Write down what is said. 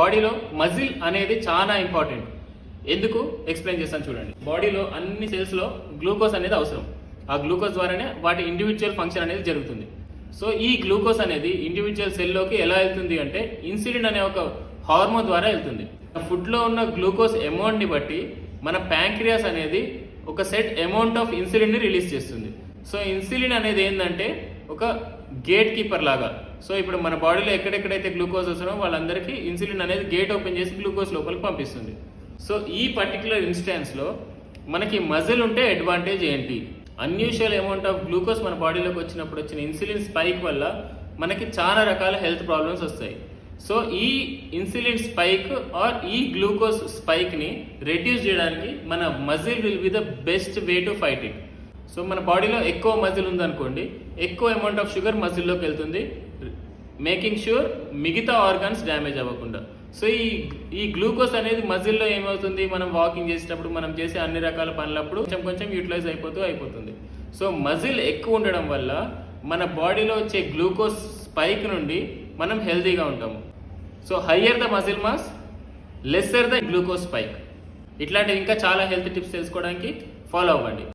బాడీలో మజిల్ అనేది చాలా ఇంపార్టెంట్. ఎందుకు ఎక్స్ప్లెయిన్ చేస్తాను చూడండి. బాడీలో అన్ని సెల్స్ లో గ్లూకోజ్ అనేది అవసరం. ఆ గ్లూకోజ్ ద్వారానే వాటి ఇండివిజువల్ ఫంక్షన్ అనేది జరుగుతుంది. సో ఈ గ్లూకోజ్ అనేది ఇండివిజువల్ సెల్లోకి ఎలా వెళ్తుంది అంటే ఇన్సులిన్ అనే ఒక హార్మోన్ ద్వారా వెళ్తుంది. ఫుడ్ లో ఉన్న గ్లూకోజ్ అమౌంట్ ని బట్టి మన ప్యాంక్రియాస్ అనేది ఒక సెట్ అమౌంట్ ఆఫ్ ఇన్సులిన్ ని రిలీజ్ చేస్తుంది. సో ఇన్సులిన్ అనేది ఏంటంటే ఒక గేట్ కీపర్ లాగా. సో ఇప్పుడు మన బాడీలో ఎక్కడెక్కడైతే గ్లూకోజ్ వస్తుందో వాళ్ళందరికీ ఇన్సులిన్ అనేది గేట్ ఓపెన్ చేసి గ్లూకోజ్ లోపలికి పంపిస్తుంది. సో ఈ పర్టికులర్ ఇన్స్టెన్స్ లో మనకి మజిల్ ఉంటే అడ్వాంటేజ్ ఏంటి? అన్యూజువల్ అమౌంట్ ఆఫ్ గ్లూకోజ్ మన బాడీలోకి వచ్చినప్పుడు వచ్చిన ఇన్సులిన్ స్పైక్ వల్ల మనకి చాలా రకాల హెల్త్ ప్రాబ్లమ్స్ వస్తాయి. సో ఈ ఇన్సులిన్ స్పైక్ ఆర్ ఈ గ్లూకోజ్ స్పైక్ ని రెడ్యూస్ చేయడానికి మన muscle will be the best way to fight it. So మన బాడీలో ఎక్కువ మజిల్ ఉందనుకోండి, ఎక్కువ అమౌంట్ ఆఫ్ షుగర్ మజిల్లోకి వెళ్తుంది, మేకింగ్ ష్యూర్ మిగతా ఆర్గాన్స్ డ్యామేజ్ అవ్వకుండా. సో ఈ గ్లూకోజ్ అనేది మజిల్లో ఏమవుతుంది, మనం వాకింగ్ చేసేటప్పుడు మనం చేసే అన్ని రకాల పనులప్పుడు కొంచెం యూటిలైజ్ అయిపోతుంది. సో మజిల్ ఎక్కువ ఉండడం వల్ల మన బాడీలో వచ్చే గ్లూకోజ్ స్పైక్ నుండి మనం హెల్తీగా ఉంటాము. So higher the muscle mass, lesser the glucose spike. ఇట్లాంటి ఇంకా చాలా హెల్త్ టిప్స్ తెలుసుకోవడానికి ఫాలో అవ్వండి.